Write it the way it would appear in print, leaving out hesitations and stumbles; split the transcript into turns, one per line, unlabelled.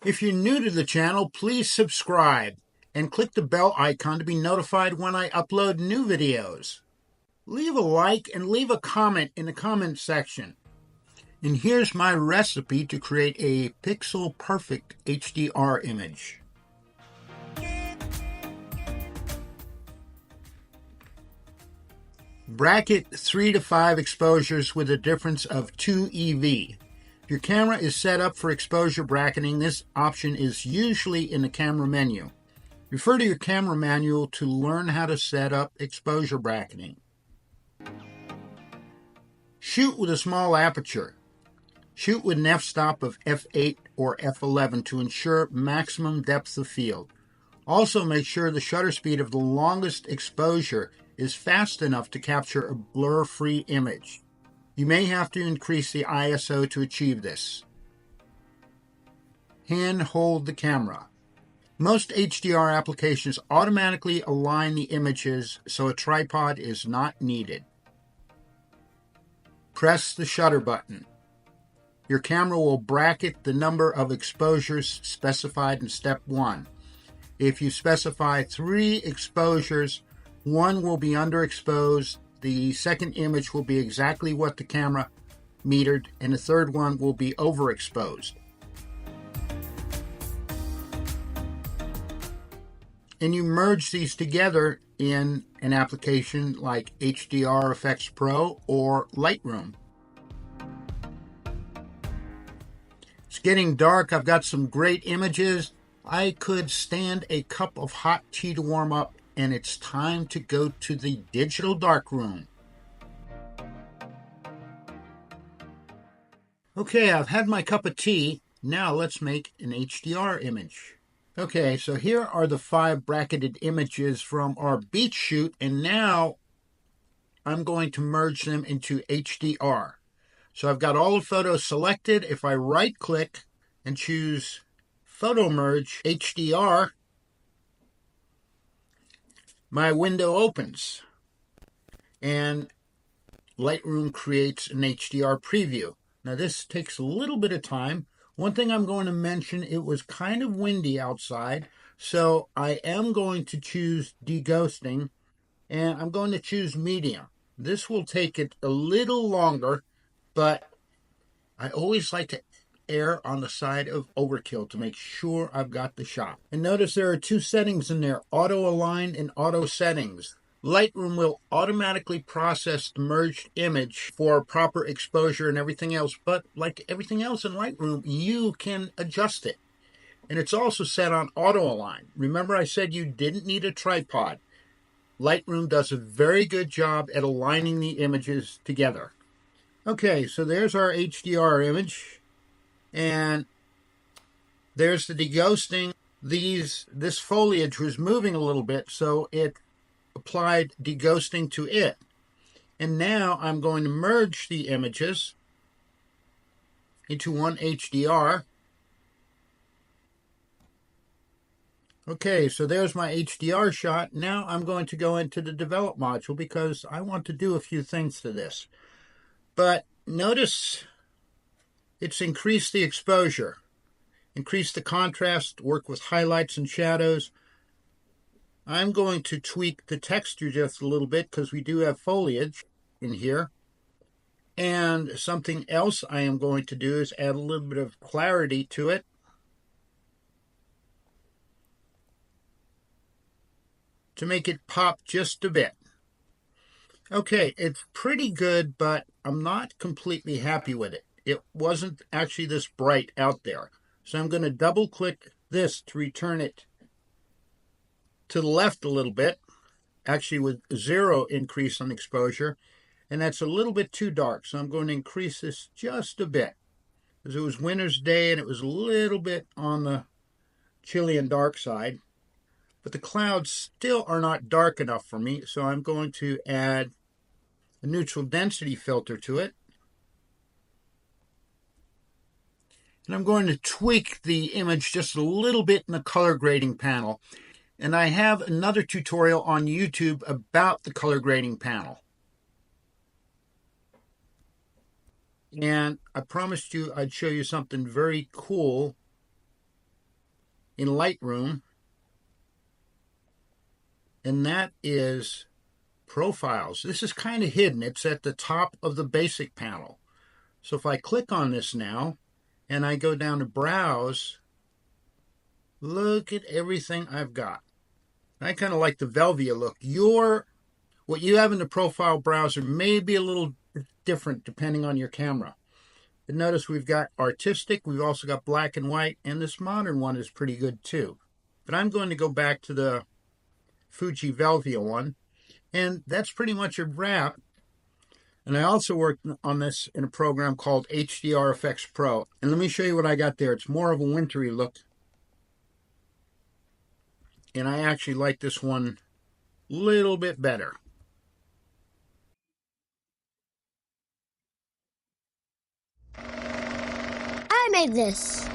If you're new to the channel, please subscribe and click the bell icon to be notified when I upload new videos. Leave a like and leave a comment in the comment section. And here's my recipe to create a pixel perfect HDR image. Bracket 3 to 5 exposures with a difference of 2 EV. If your camera is set up for exposure bracketing, this option is usually in the camera menu. Refer to your camera manual to learn how to set up exposure bracketing. Shoot with a small aperture. Shoot with an f-stop of f8 or f11 to ensure maximum depth of field. Also make sure the shutter speed of the longest exposure is fast enough to capture a blur-free image. You may have to increase the ISO to achieve this. Hand hold the camera. Most HDR applications automatically align the images, so a tripod is not needed. Press the shutter button. Your camera will bracket the number of exposures specified in step 1. If you specify 3 exposures, 1 will be underexposed, the second image will be exactly what the camera metered, and the third one will be overexposed. And you merge these together in an application like HDR Effects Pro or Lightroom. It's getting dark. I've got some great images. I could stand a cup of hot tea to warm up, and it's time to go to the digital darkroom. Okay, I've had my cup of tea. Now let's make an HDR image. Okay, so here are the 5 bracketed images from our beach shoot, and now I'm going to merge them into HDR. So I've got all the photos selected. If I right-click and choose Photo Merge HDR, my window opens and Lightroom creates an HDR preview. Now this takes a little bit of time. One thing I'm going to mention, it was kind of windy outside, so I am going to choose deghosting, and I'm going to choose medium. This will take it a little longer, but I always like to err on the side of overkill to make sure I've got the shot. And notice there are 2 settings in there, auto align and auto settings. Lightroom will automatically process the merged image for proper exposure and everything else, but like everything else in Lightroom, you can adjust it. And it's also set on auto align. Remember I said you didn't need a tripod. Lightroom does a very good job at aligning the images together. Okay, so there's our HDR image. And there's the deghosting. This foliage was moving a little bit, so it applied deghosting to it. And now I'm going to merge the images into one HDR. Okay, so there's my HDR shot. Now I'm going to go into the develop module because I want to do a few things to this. But notice it's increased the exposure, increased the contrast, work with highlights and shadows. I'm going to tweak the texture just a little bit because we do have foliage in here. And something else I am going to do is add a little bit of clarity to it. To make it pop just a bit. Okay, it's pretty good, but I'm not completely happy with it. It wasn't actually this bright out there. So I'm going to double click this to return it to the left a little bit, actually with 0 increase on exposure, and that's a little bit too dark. So I'm going to increase this just a bit because it was winter's day and it was a little bit on the chilly and dark side. But the clouds still are not dark enough for me, so I'm going to add a neutral density filter to it. And I'm going to tweak the image just a little bit in the color grading panel. And I have another tutorial on YouTube about the color grading panel. And I promised you I'd show you something very cool in Lightroom, and that is Profiles. This is kind of hidden. It's at the top of the basic panel. So if I click on this now and I go down to Browse, look at everything I've got. I kind of like the Velvia look. What you have in the profile browser may be a little different depending on your camera. But notice we've got artistic, we've also got black and white, and this modern one is pretty good too. But I'm going to go back to the Fuji Velvia one, and that's pretty much a wrap. And I also worked on this in a program called HDR Effects Pro. And let me show you what I got there. It's more of a wintry look. And I actually like this one a little bit better.
I made this.